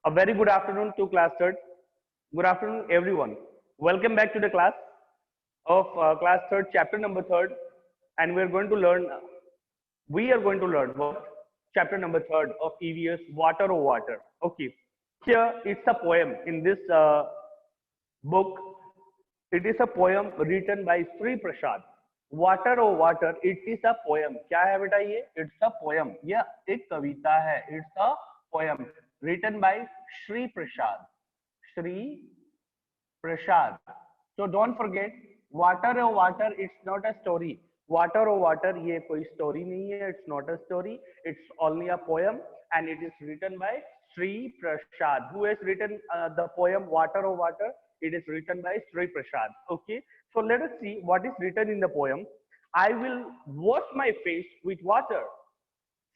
A very good afternoon to class third. Good afternoon, everyone. Welcome back to the class of class third, chapter number third, and we're going to learn. We are going to learn what chapter number third of EVS Water or Water. Okay, here it's a poem in this book. It is a poem written by Sri Prasad. Water or Water. It is a poem. क्या है बेटा ये? It's a poem. यह एक कविता है. It's a poem written by Sri Prasad. Sri Prasad. So don't forget, Water or Water. It's not a story. Water or Water. ये कोई story नहीं है. It's not a story. It's only a poem, and it is written by Sri Prasad. Who has written the poem Water or Water? It is written by Sri Prasad. Okay, so let us see what is written in the poem. I will wash my face with water,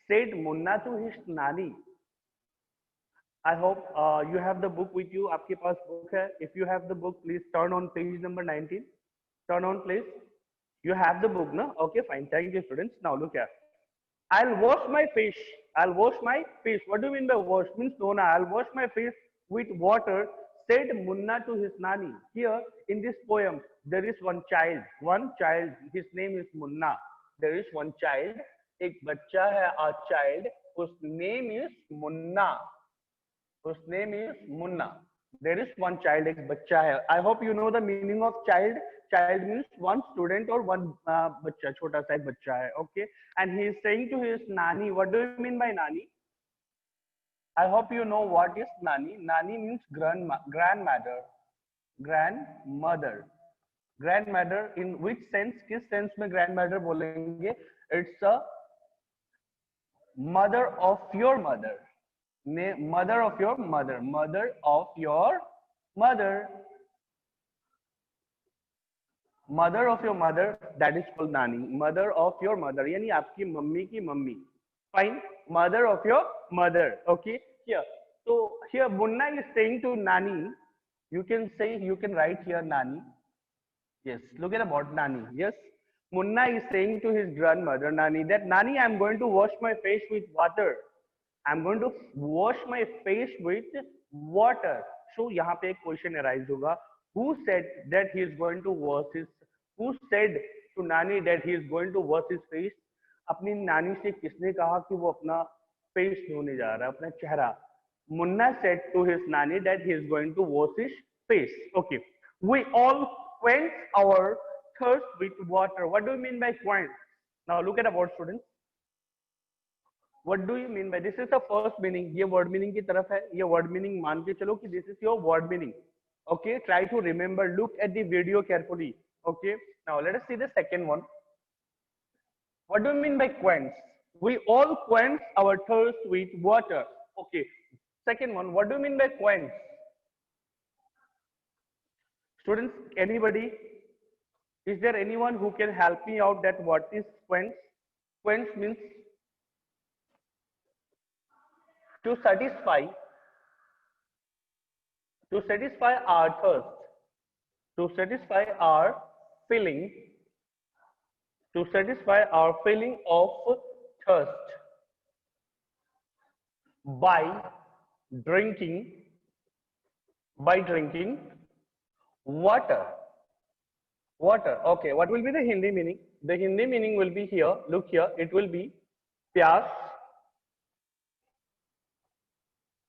said Munna to his nani. I hope you have the book with you. आपके पास book है. If you have the book, please turn on page number 19. Turn on, please. You have the book, no? Okay, fine. Thank you, students. Now look here. I'll wash my face. I'll wash my face. What do you mean by wash? Means no, no. I'll wash my face with water, said Munna to his nani. Here in this poem, there is one child. One child. His name is Munna. There is one child. एक बच्चा है, a child. Whose name is Munna. Whose name is Munna. There is one child. एक बच्चा है. I hope you know the meaning of child. Child means one student or one बच्चा, छोटा सा एक बच्चा है. Okay. And he is saying to his nani. What do you mean by nani? I hope you know what is nani. Nani means grandmother. Grandmother. Grandmother in which sense? किस sense में grandmother बोलेंगे? It's a mother of your mother. Mother of your mother. Mother of your mother. Mother of your mother. That is called nani. Mother of your mother. यानी आपकी mummy की mummy. Fine. Mother of your mother. Okay. Here. So here Munna is saying to Nani. You can say, you can write here Nani. Yes. Look at about Nani. Yes. Munna is saying to his grandmother Nani that Nani, I'm going to wash my face with water. I'm going to wash my face with water. So यहाँ पे एक question arise होगा. Who said that he is going to wash his? Who said to Nani that he is going to wash his face? अपनी नानी से किसने कहा कि वो अपना फेस धोने जा रहा है, अपना चेहरा? Munna said to his nani that he is going to wash his face. Okay. We all quench our thirst with water. What do you mean by quench? Now look at the word, students. What do you mean by this? Is the first meaning. ये word meaning की तरफ है. ये word meaning मान के चलो कि this is your word meaning. Okay. Try to remember. Look at the video carefully. Okay. Now let us see the second one. What do you mean by quench? We all quench our thirst with water. Okay. Second one. What do you mean by quench? Students, anybody? Is there anyone who can help me out that what is quench? Quench means to satisfy our thirst, to satisfy our feeling, to satisfy our feeling of thirst by drinking water. Water. Okay. What will be the Hindi meaning? The Hindi meaning will be here. Look here. It will be प्यास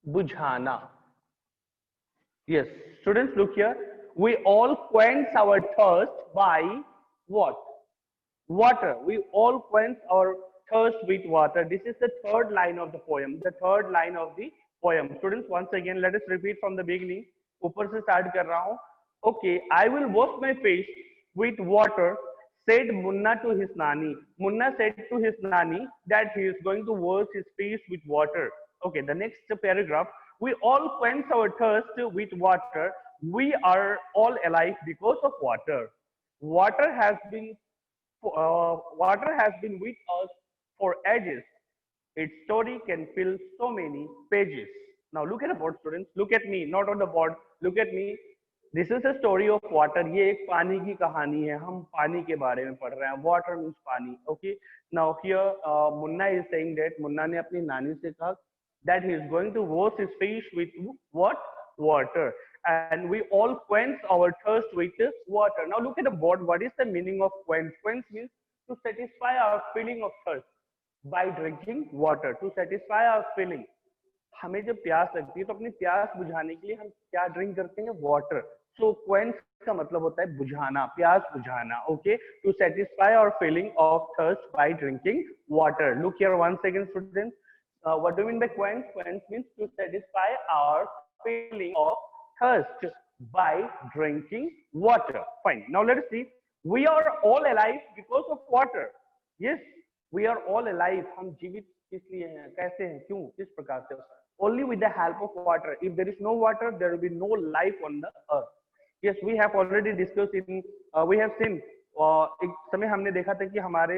बुझाना. Yes, students, look here. We all quench our thirst by what? Water. We all quench our thirst with water. This is the third line of the poem. The third line of the poem. Students, once again, let us repeat from the beginning. ऊपर से start कर रहा हूँ. Okay, I will wash my face with water, said Munna to his nani. Munna said to his nani that he is going to wash his face with water. Okay, the next paragraph. We all quench our thirst with water. We are all alive because of water. Water has been with us for ages. Its story can fill so many pages. Now look at the board, students. Look at me, not on the board. Look at me. This is a story of water. ये एक पानी की कहानी है. हम पानी के बारे में पढ़ रहे हैं. Water means पानी. Okay. Now here Munna is saying that Munna ने अपनी नानी से कहा that he is going to wash his face with what? Water. And we all quench our thirst with water. Now look at the board. What is the meaning of quench? Quench means to satisfy our feeling of thirst by drinking water. To satisfy our feeling. हमें जब प्यास लगती है तो अपनी प्यास बुझाने के लिए हम क्या ड्रिंक करते हैं? वाटर. सो क्वेंच का मतलब होता है बुझाना, प्यास बुझाना. Okay, to satisfy our feeling of thirst by drinking water. Look here one second students. What do you mean by quench? Quench means to satisfy our feeling of thirst by drinking water. Fine. Now let us see. We are all alive because of water. Yes, we are all alive. हम जीवित इसलिए हैं, कैसे हैं, क्यों, किस प्रकार से? Only with the help of water. If there is no water, there will be no life on the earth. Yes, we have already discussed in. We have seen. एक समय हमने देखा था कि हमारे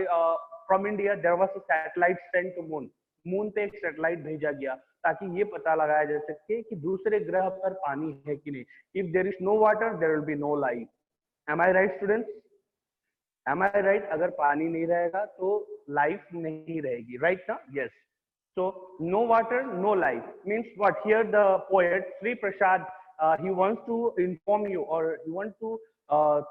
from India there was a satellite sent to moon. Moon पे एक satellite भेजा गया ताकि ये पता लगाया जा सके कि दूसरे ग्रह पर पानी है कि नहीं. If there is no water there will be no life. Am I right students? Am I right? अगर पानी नहीं रहेगा तो लाइफ नहीं रहेगी. राइट ना? Yes. So no water, no life means what? Here the poet Sri Prasad, he wants to inform you, or he wants to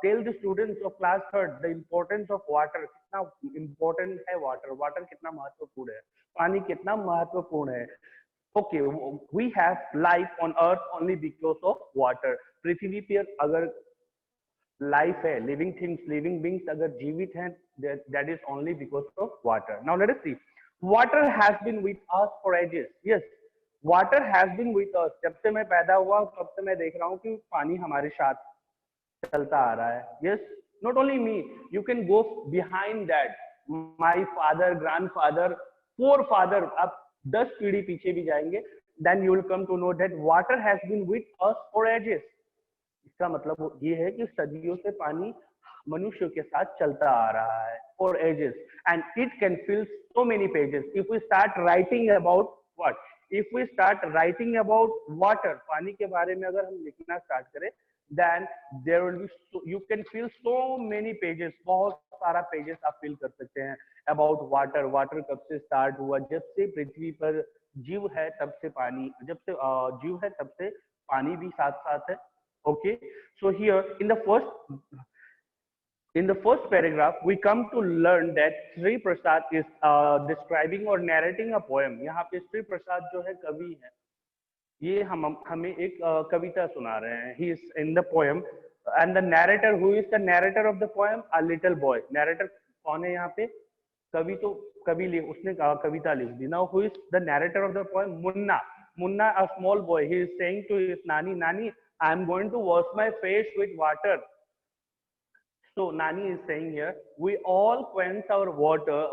tell the students of class third the importance of water. कितना important है water? Water कितना महत्वपूर्ण है? पानी कितना महत्वपूर्ण है? Okay, we have life on earth only because of water. पृथ्वी पर अगर life है, living things, living beings अगर जीवित हैं, that is only because of water. Now let us see. Water has been with us for ages. Yes, water has been with us. जब से मैं पैदा हुआ तब से मैं देख रहा हूँ कि पानी हमारे साथ चलता आ रहा है. Yes, not only me. You can go behind that. My father, grandfather, forefather. आप 10 पीढ़ी पीछे भी जाएंगे, then you will come to know that water has been with us for ages. इसका मतलब ये है कि सदियों से पानी मनुष्य के साथ चलता आ रहा है for ages, and it can fill so many pages. If we start writing about what? If we start writing about water, पानी के बारे में अगर हम लिखना स्टार्ट करें, then there will be you can fill so many pages. बहुत सारा pages आप fill कर सकते हैं about water. Water कब से start हुआ? जब से पृथ्वी पर जीव है तब से पानी, जब से जीव है तब से पानी भी साथ साथ है. Okay, so here in the first paragraph, we come to learn that Sri Prasad is describing or narrating a poem. यहाँ पे Sri Prasad जो है कवि है, ये हमें एक कविता सुना रहे हैं. He is in the poem, and the narrator, who is the narrator of the poem? A little boy. Narrator कौन है यहाँ पे? कवि. तो कवि उसने कविता लिख दी. Now who is the narrator of the poem? Munna. Munna, a small boy. He is saying to his nani, Nani, I am going to wash my face with water. So Nani is saying here, we all quench our water,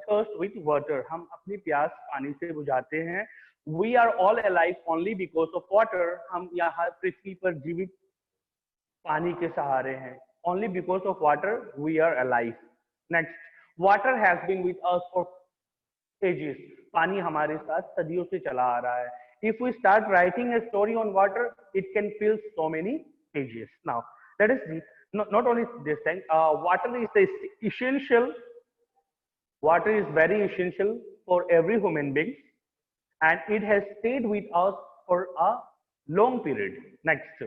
thirst with water. हम अपनी प्यास पानी से बुझाते हैं. We are all alive only because of water. हम यहाँ पृथ्वी पर जीवित पानी के सहारे हैं. Only because of water we are alive. Next, water has been with us for ages. पानी हमारे साथ सदियों से चला आ रहा है. If we start writing a story on water, it can fill so many pages. Now, let us see. Not only this thing, water is essential. Water is very essential for every human being, and it has stayed with us for a long period. Next,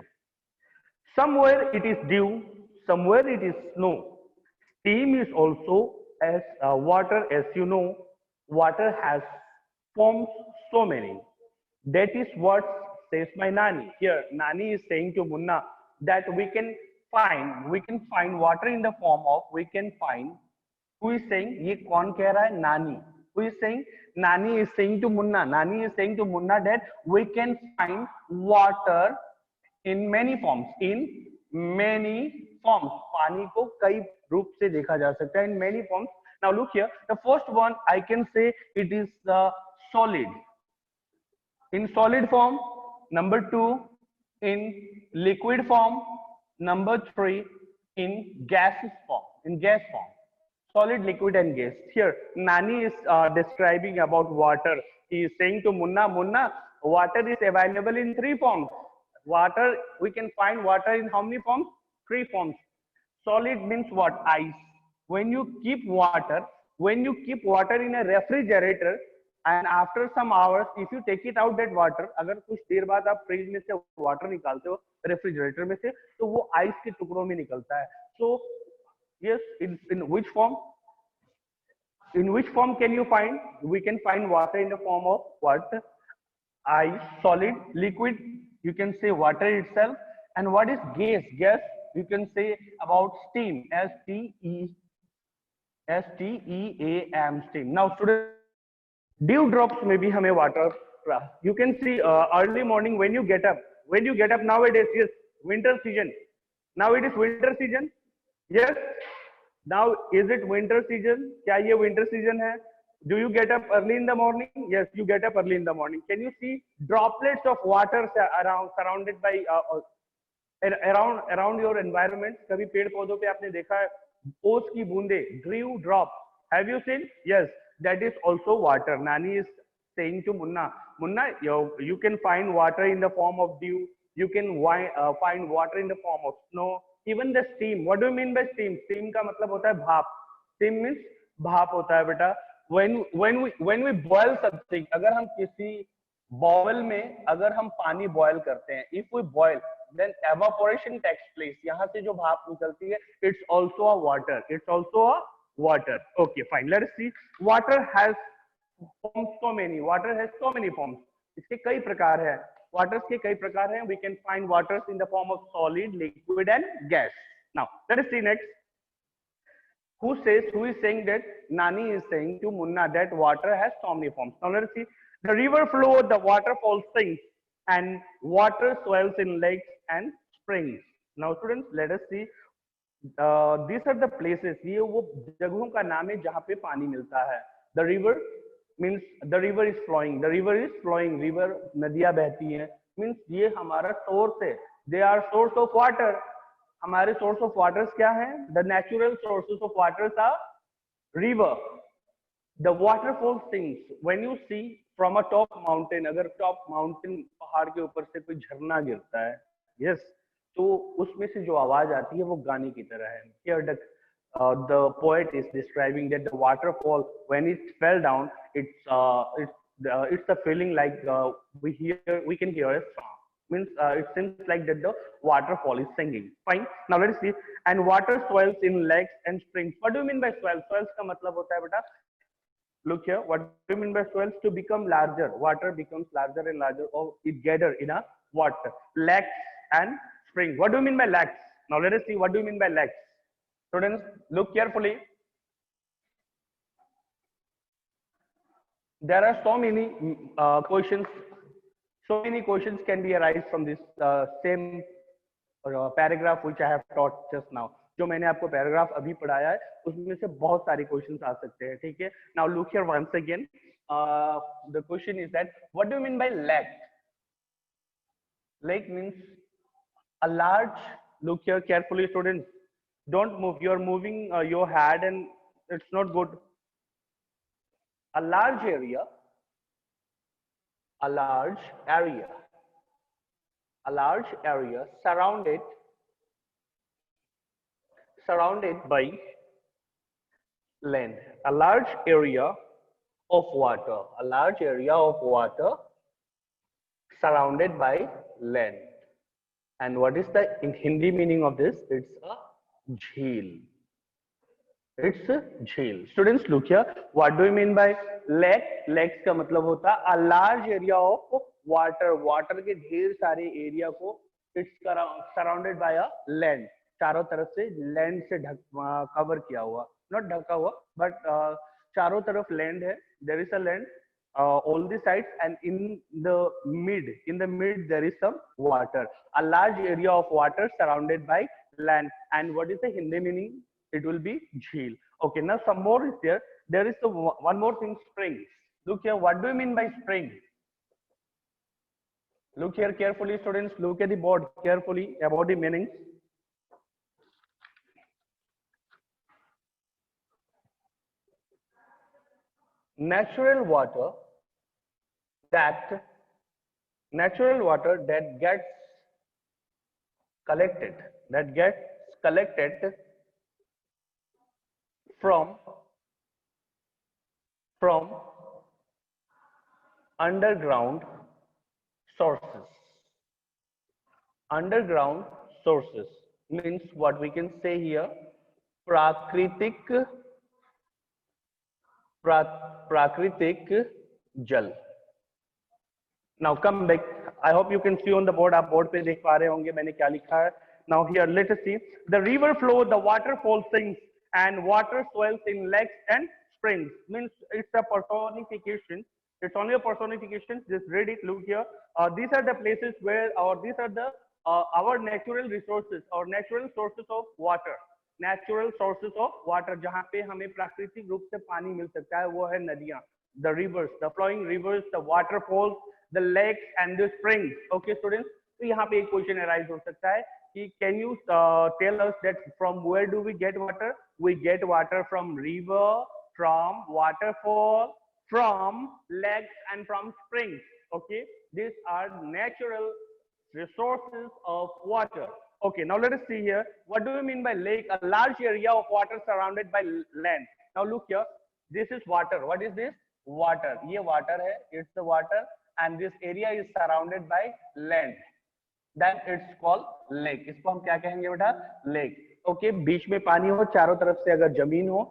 somewhere it is dew, somewhere it is snow. Steam is also as water, as you know. Water has forms so many. That is what says my Nani. Here, Nani is saying to Munna that we can find water in the form of, we can find. Who is saying? ये कौन कह रहा है? Nani. Who is saying? Nani is saying to Munna. Nani is saying to Munna that we can find water in many forms. In many forms. पानी को कई रूप से देखा जा सकता है. In many forms. Now look here. The first one I can say it is solid. In solid form. Number 2 in liquid form. Number 3 in gaseous form, in gas form. Solid, liquid and gas. Here Nani is describing about water. He is saying to Munna, Munna, water is available in 3 forms. Water, we can find water in how many forms? 3 forms. Solid means what? Ice. When you keep water in a refrigerator, and after some hours if you take it out that water, अगर कुछ देर बाद आप fridge में से water निकालते हो refrigerator में से, तो वो आइस के टुकड़ों में निकलता है. So yes, in which form, in which form can you find? We can find water in the form of what? Ice, solid, liquid. You can say water itself. And what is gas? Gas, you can say about steam. S-T-E-A-M, steam. Now students, dewdrops may be hame water. You can see early morning when you get up. When you get up nowadays, yes, winter season. Now it is winter season. Yes. Now is it winter season? क्या ये winter season है? Do you get up early in the morning? Yes, you get up early in the morning. Can you see droplets of water around, surrounded by around your environment? कभी पेड़ पौधों पे आपने देखा है ओस की बूंदे, dew drop? Have you seen? Yes, that is also water. Nani is saying to Munna, Munna, you can find water in the form of dew. You can find water in the form of snow. Even the steam. What do you mean by steam? Steam का मतलब होता है भाप. Steam means भाप होता है बेटा. When we boil something, अगर हम किसी boil में अगर हम पानी boil करते हैं, if we boil, then evaporation takes place. यहाँ से जो भाप निकलती है, it's also a water. It's also a water. Okay, fine. Let us see. Water has forms so many. Water has so many forms. इसके कई प्रकार हैं. Waters के कई प्रकार हैं. We can find waters in the form of solid, liquid, and gas. Now, let us see next. Who is saying that? Nani is saying to Munna that water has so many forms. Now, let us see. The river flows, the waterfall sings, and water swells in lakes and springs. Now, students, let us see. These are the places. ये वो जगहों का नाम है जहाँ पे पानी मिलता है. The river means the river is flowing. The river is flowing. River नदियाँ बहती हैं. Means ये हमारा source है. They are source of water. हमारे source of waters क्या हैं? The natural sources of waters are river. The waterfall sings. When you see from a top mountain, अगर top mountain पहाड़ के ऊपर से कोई झरना गिरता है, yes, तो उसमें से जो आवाज आती है वो गाने की तरह है. Here the poet is describing that the waterfall, when it fell down, it's a feeling like we can hear a song. Means it seems like that the waterfall is singing. Fine. Now let us see. And water swells in lakes and springs. What do you mean by swell? Swells का मतलब होता है बेटा. Look here. What do you mean by swells? To become larger. Water becomes larger and larger, or it gather in a water. Lakes and springs. What do you mean by lakes? Now let us see. What do you mean by lakes? Students, look carefully. There are so many questions. So many questions can be arise from this same paragraph which I have taught just now. जो मैंने आपको paragraph अभी पढ़ाया है उसमें से बहुत सारे क्वेश्चंस आ सकते हैं. ठीक है. Now look here once again. The question is that what do you mean by lake? Lake means a large. Look here carefully, students. Don't move. You're moving your head and it's not good. A large area. A large area. A large area surrounded by land. A large area of water. A large area of water surrounded by land. And what is the in Hindi meaning of this? It's a jheel. It's a jheel. Students, look here. What do you mean by lake? Lakes का मतलब होता है a large area of water. Water के ढेर सारे area को it's surrounded by a land. चारों तरफ से लैंड से कवर किया हुआ, नॉट ढका हुआ, बट चारों तरफ लैंड है. There is a land all the sides, and in the mid there is some water. A large area of water surrounded by land. And what is the Hindi meaning? It will be jheel. Okay, now some more is there. There is one more thing, spring. Look here, what do you mean by spring? Look here carefully, students. Look at the board carefully about the meanings. Natural water that gets collected, from underground sources. Underground sources means what we can say here, प्राकृतिक प्राकृतिक जल. Now come back. I hope you can see on the board. आप board पे देख पा रहे होंगे मैंने क्या लिखा है. Now here let us see. The river flow, the waterfall sinks, and water swells in lakes and springs. Means it's a personification. It's only a personification. Just read it. Look here. These are the places where, or these are the our natural resources or natural sources of water. Natural sources of water. जहाँ पे हमें प्राकृतिक रूप से पानी मिल सकता है वो है नदियाँ. The rivers, the flowing rivers, the waterfalls, the lakes and the springs. Okay students, तो यहाँ पे एक क्वेश्चन arise हो सकता है कि can you tell us that from where do we get water? We get water from river, from waterfall, from lakes and from springs. Okay, these are natural resources of water. Okay, now let us see here. What do we mean by lake? A large area of water surrounded by land. Now look here. This is water. What is this? Water. ये water है. It's the water, and this area is surrounded by land. Then it's called lake. इसको हम क्या कहेंगे बेटा? Lake. Okay, बीच में पानी हो, चारों तरफ से अगर जमीन हो,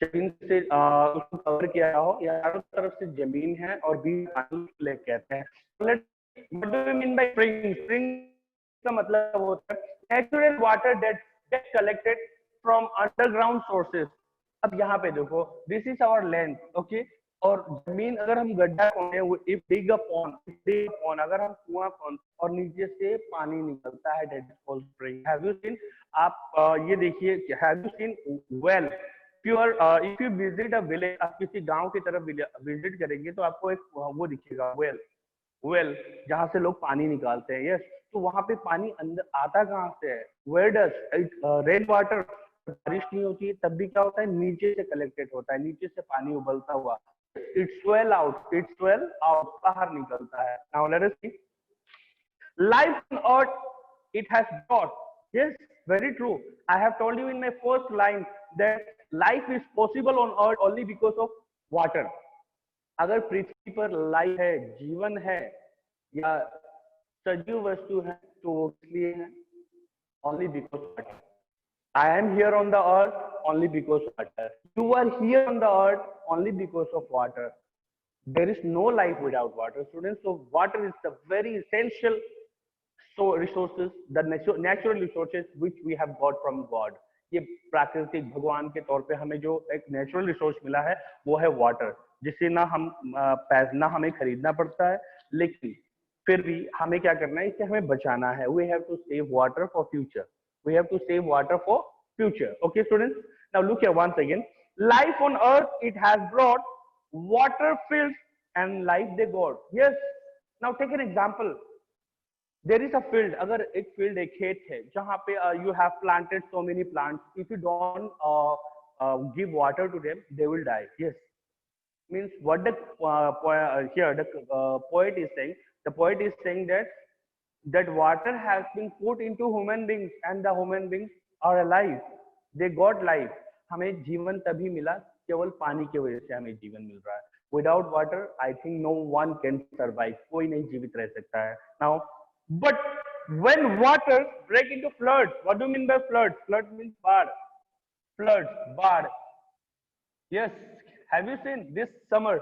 जमीन से उसको कवर किया हो, या चारों तरफ से जमीन है और बीच पानी लेक कहते हैं. What do we mean by spring? Spring का मतलब होता है natural water that gets collected from underground sources. अब यहाँ पे देखो, this is our land, okay? और जमीन अगर हम गड्ढा खोदें, if dig a pond, अगर हम कुआं खोदें और नीचे से पानी निकलता है, that is called spring. Have you seen? आप ये देखिए, have you seen well? If you visit a village, आप किसी गांव की तरफ विजिट करेंगे तो आपको एक वो दिखेगा well जहाँ से लोग पानी निकालते हैं. यस, तो वहां पे पानी अंदर आता कहाँ से है? Where does रेन वाटर, बारिश नहीं होती है तब भी क्या होता है? नीचे से कलेक्टेड होता है, नीचे से पानी उबलता हुआ it swell out, बाहर निकलता है. Now let us see. Life on earth it has brought. Yes, very true. I have told you in my first line that life is possible on earth only because of water. अगर पृथ्वी पर life है, जीवन है या सजीव वस्तु है तो वो इसलिए है only because of water. I am here on the earth only because of water. You are here on the earth only because of water. There is no life without water, students. So water is the very essential resources, the natural resources which we have got from God. ये प्राकृतिक भगवान के तौर पे हमें जो एक natural resource मिला है वो है वाटर, जिससे ना हमें खरीदना पड़ता है, लेकिन फिर भी हमें क्या करना है, इसे हमें बचाना है. We have to save water for future. We have to save water for future. Okay students, now look here once again. Life on earth it has brought water fields and life they got. Yes, now take an example. There is a field, अगर एक field एक खेत है जहाँ पे you have planted so many plants. If you don't give water to them, they will die. Yes, means what the here the poet is saying. The poet is saying that water has been put into human beings and the human beings are alive. They got life. हमें जीवन तभी मिला केवल पानी की वजह से हमें जीवन मिल रहा है. Without water, I think no one can survive. कोई नहीं जीवित रह सकता है. Now, but when water break into floods, what do you mean by floods? Flood means बाढ़. Floods, बाढ़. Yes, have you seen this summer?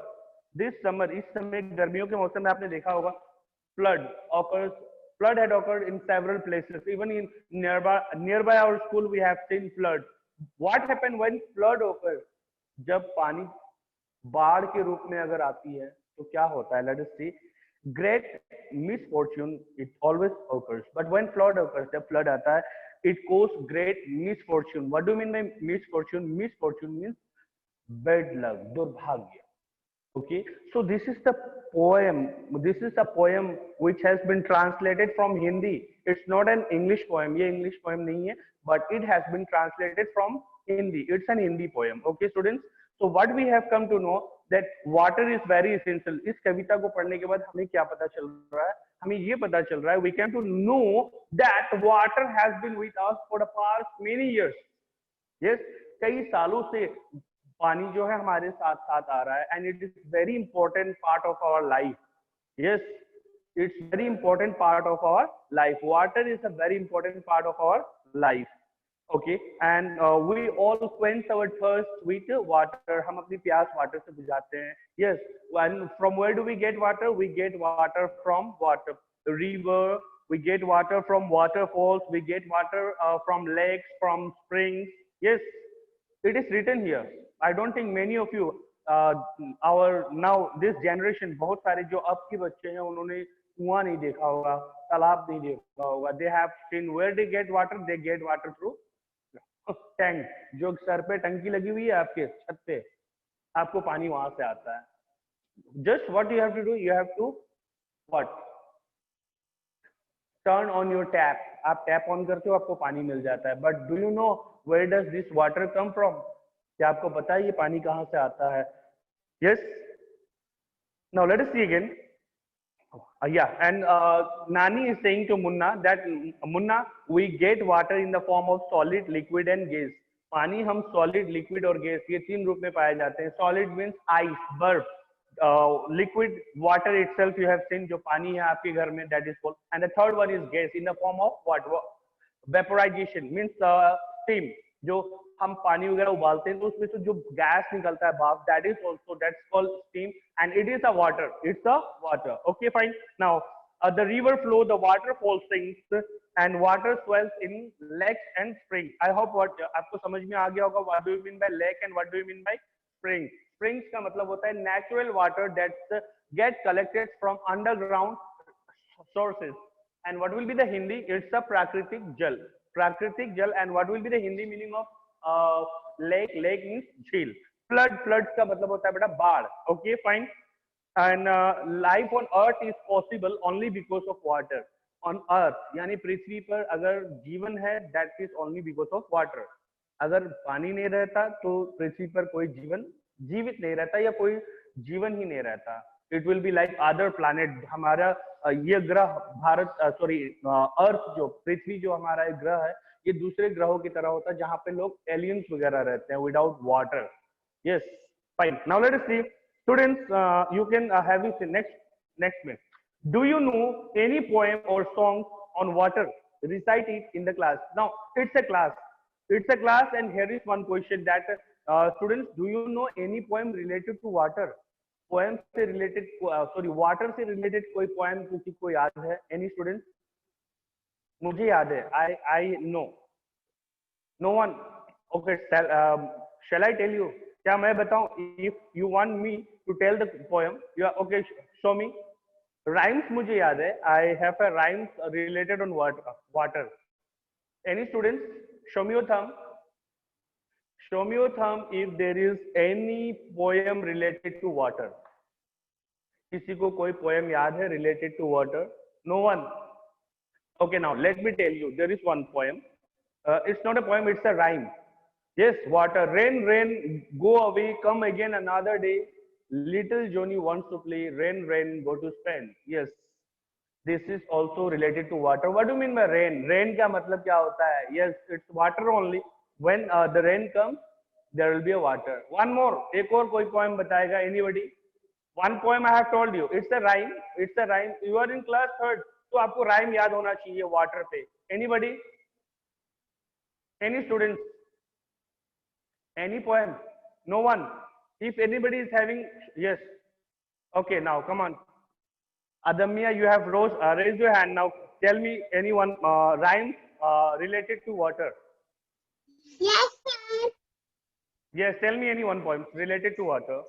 इस समय गर्मियों के मौसम में आपने देखा होगा flood had occurred in several places. Even in nearby our school we have seen flood. What happened when flood occurs? जब पानी बाढ़ के रूप में अगर आती है तो क्या होता है? Let us see. Great misfortune it always occurs, but when flood occurs, जब flood आता है, it causes great misfortune. What do you mean by misfortune? Misfortune means bad luck, दुर्भाग्य. Okay, so this is the poem. This is a poem which has been translated from Hindi. It's not an English poem. ये English poem नहीं है, but it has been translated from Hindi. It's an Hindi poem. Okay, students. So what we have come to know that water is very essential. इस कविता को पढ़ने के बाद हमें क्या पता चल रहा है? हमें ये पता चल रहा है. We came to know that water has been with us for the past many years. Yes, कई सालों से पानी जो है हमारे साथ साथ आ रहा है, and it is very important part of our life. Yes, it's very important part of our life. Water is a very important part of our life. Okay, and we all quench our thirst with water. हम अपनी प्यास water से बुझाते हैं. Yes, and from where do we get water? We get water from water. River. We get water from waterfalls. We get water from lakes, from springs. Yes, it is written here. I don't think many of you our now this generation, बहुत सारे जो अब के बच्चे हैं उन्होंने कुआं नहीं देखा होगा, तालाब नहीं देखा होगा. They have seen where they get water. They get water through tank. जो सर पे टंकी लगी हुई है आपके छत पे, आपको पानी वहां से आता है. Just what you have to do, you have to what? Turn on your tap. आप टैप ऑन करते हो, आपको पानी मिल जाता है. But do you know where does this water come from? क्या आपको पता है ये पानी कहाँ से आता है? Yes. Now let us see again. Yeah, and Nani is saying to Munna that Munna, we get water in the form of solid, liquid and gas. पानी हम solid, liquid और gas ये तीन रूप में पाए जाते हैं. Solid means ice, बर्फ. Liquid water itself you have seen, जो पानी है आपके घर में, that is called. And the third one is gas in the form of what? Vaporization means steam. जो हम पानी वगैरह उबालते हैं तो उसमें से जो गैस निकलता है भाप, that is also, that's called steam, and it is a water. It's a water. Okay, fine. Now the river flow, the waterfall sinks, and water swells in lakes and springs. I hope what आपको समझ में आ गया होगा. What do you mean by lake and what do you mean by spring? Springs का मतलब होता है natural water that get collected from underground sources. And what will be the Hindi? It's a prakriti jal. Prakriti jal. And what will be the Hindi meaning of lake? Lake means झील. Flood. Floods का मतलब होता है बेटा बाढ़. Okay, fine. And life on earth is possible only because of water. On earth यानी पृथ्वी पर अगर जीवन है, that is only because of water. अगर पानी नहीं रहता तो पृथ्वी पर कोई जीवन जीवित नहीं रहता या कोई जीवन ही नहीं रहता. It will be like other planet. हमारा ये ग्रह भारत सॉरी अर्थ जो पृथ्वी जो हमारा एक ग्रह है, ये दूसरे ग्रहों की तरह होता है जहाँ पे लोग एलियंस वगैरह रहते हैं without water. Yes, fine. Now let us see. Students, you can have this next minute. Do you know any poem or song on water? Recite it in the class. Now it's a class. It's a class, and here is one question that students, do you know any poem related to water? Poem से related, sorry, water से related कोई poem किसी को याद है? Any students? मुझे याद है. I know. No one. Okay. Shall I tell you? क्या मैं बताऊं? If you want me to tell the poem, yeah, okay, show me. Rhymes मुझे याद है. I have a rhymes related on water. Any students? Show me your thumb. Show me your thumb if there is any poem related to water. किसी को कोई poem याद है related to water? No one. Okay, now let me tell you. There is one poem. It's not a poem. It's a rhyme. Yes, water. Rain, rain, go away. Come again another day. Little Johnny wants to play. Rain, rain, go to spend. Yes. This is also related to water. What do you mean by rain? Rain का मतलब क्या होता है? Yes, it's water only. When the rain comes, there will be a water. One more. एक और कोई poem बताएगा? Anybody? One poem I have told you. It's a rhyme. It's a rhyme. You are in class third, तो आपको rhyme याद होना चाहिए water पे. Anybody? Any students? Any poem? No one. If anybody is having, yes. Okay, now come on. Adamya, you have raised your hand. Now tell me anyone rhymes related to water. Yes, sir. Yes, tell me any one poem related to water.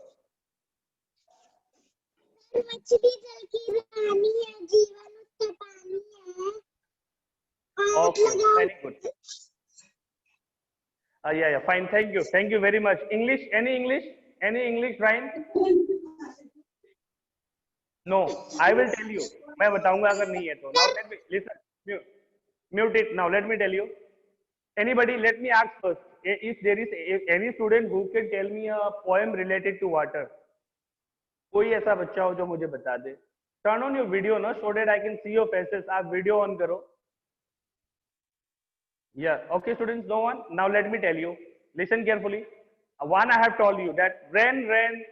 मछली जल की रानी है, जीवन उसका पानी है. Okay, very good. Yeah, fine. Thank you very much. English? Any English rhyme? No, I will tell you. मैं बताऊंगा अगर नहीं है तो. Now let me listen. Mute it. Now let me tell you. Anybody? Let me ask first. If there is any student who can tell me a poem related to water. कोई ऐसा बच्चा हो जो मुझे बता दे. Turn on your video, no, so that I can see your faces. आप video on करो. Yeah. Okay, students. No one. Now let me tell you. Listen carefully. One I have told you that rain, rain,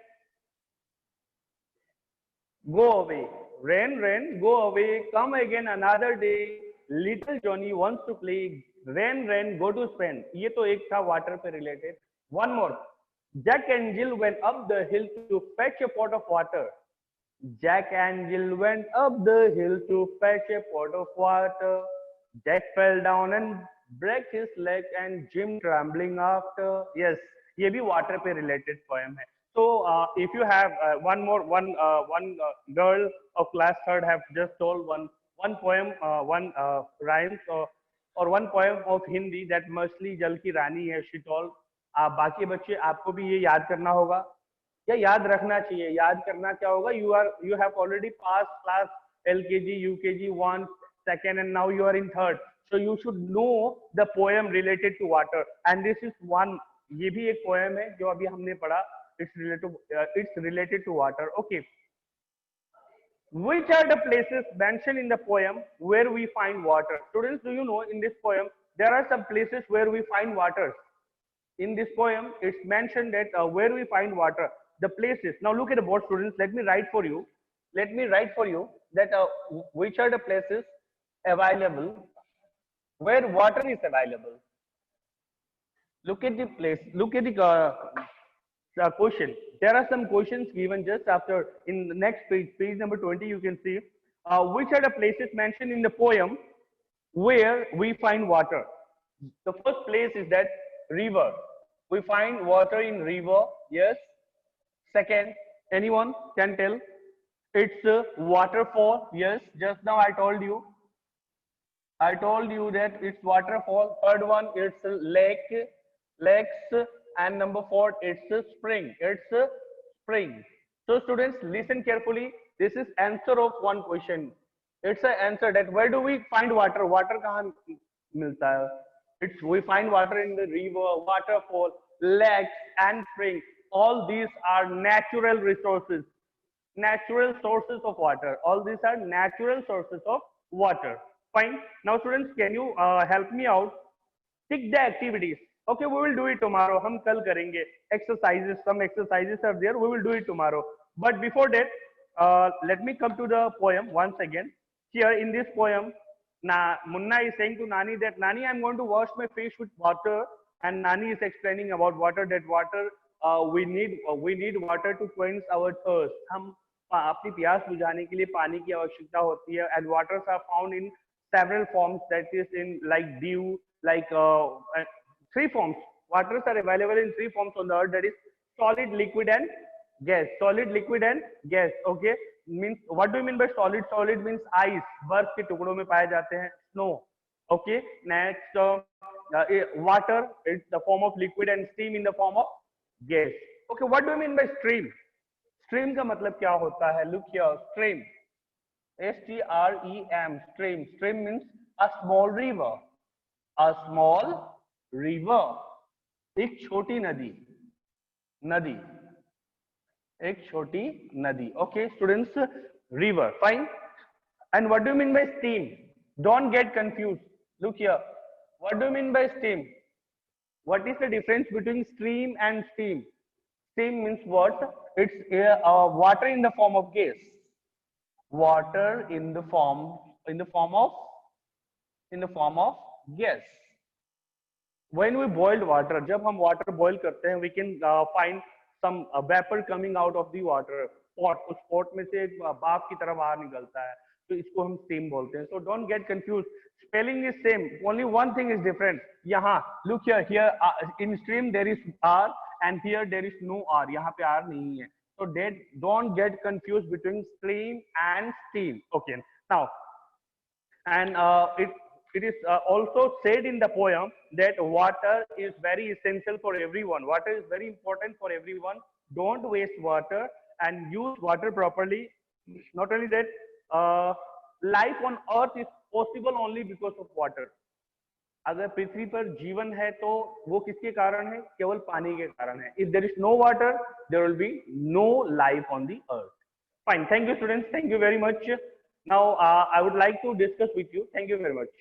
go away. Rain, rain, go away. Come again another day. Little Johnny wants to play. Rain, rain, go to Spain. ये तो एक था water पे related. One more. Jack and Jill went up the hill to fetch a pot of water. Jack and Jill went up the hill to fetch a pot of water. Jack fell down and broke his leg and Jim trembling after. Yes, ये भी water पे related poem है. So if you have one girl of class third have just told one poem, one rhymes or one poem of Hindi that मछली जल की रानी है. She told. बाकी बच्चे आपको भी ये याद करना होगा या याद रखना चाहिए. याद करना क्या होगा? You have already passed class LKG, UKG 1, 2nd, and now you are in 3rd. So you should know the poem related to water. And this is one. ये भी एक poem है जो अभी हमने पढ़ा. It's related to water. Okay. Which are the places mentioned in the poem where we find water? Students, do you know in this poem there are some places where we find water? In this poem, it's mentioned that where we find water, the places. Now look at the board, students. Let me write for you. Let me write for you that which are the places available where water is available. Look at the place. Look at the question. There are some questions given just after in the next page, page number 20. You can see which are the places mentioned in the poem where we find water. The first place is that river. We find water in river. Yes. Second, anyone can tell? It's a waterfall. Yes. Just now I told you. I told you that it's waterfall. Third one, it's a lake, lakes, and number 4, it's a spring. It's a spring. So students, listen carefully. This is answer of one question. It's an answer that where do we find water? Water kahan milta hai? We find water in the river, waterfall, lakes, and spring. All these are natural resources, natural sources of water. All these are natural sources of water. Fine. Now, students, can you help me out? Tick the activities. Okay, we will do it tomorrow. हम कल करेंगे. Exercises, some exercises are there. We will do it tomorrow. But before that, let me come to the poem once again. Here in this poem, Munna is saying to Nani that Nani, I'm going to wash my face with water, and Nani is explaining about water. That water we need water to quench our thirst. हम अपनी प्यास बुझाने के लिए पानी की आवश्यकता होती है. And waters are found in several forms. That is in like dew, like 3 forms. Waters are available in 3 forms on the earth. That is solid, liquid, and gas. Solid, liquid, and gas. Okay. Means what do you mean by solid? Solid means ice. बर्फ के टुकड़ों में पाए जाते हैं. Snow. Okay. Next, water. It's the form of liquid, and steam in the form of gas. Okay. What do you mean by stream? Stream का मतलब क्या होता है? Look here. Stream. S-T-R-E-M. Stream. Stream means a small river. A small river. एक छोटी नदी. नदी. एक छोटी नदी. Okay, students, river. Fine. And what do you mean by steam? Don't get confused. Look here. What do you mean by steam? What is the difference between stream and steam? Steam means what? It's water in the form of gas. Water in the form of gas. When we boiled water, जब हम water boil करते हैं, we can find some vapor coming out of the water pot. उस pot में से भाप की तरह बाहर निकलता है, तो इसको हम steam बोलते हैं. So don't get confused. Spelling is same. Only one thing is different. यहाँ look here in stream there is R and here there is no R. यहाँ पे R नहीं है. So don't get confused between stream and steam. Okay. Now, and it is also said in the poem that water is very essential for everyone. Water is very important for everyone. Don't waste water and use water properly. Not only that, life on earth is possible only because of water. अगर पृथ्वी पर जीवन है तो वो किसके कारण है? केवल पानी के कारण है. If there is no water, there will be no life on the earth. Fine. Thank you, students. Thank you very much. Now, I would like to discuss with you. Thank you very much.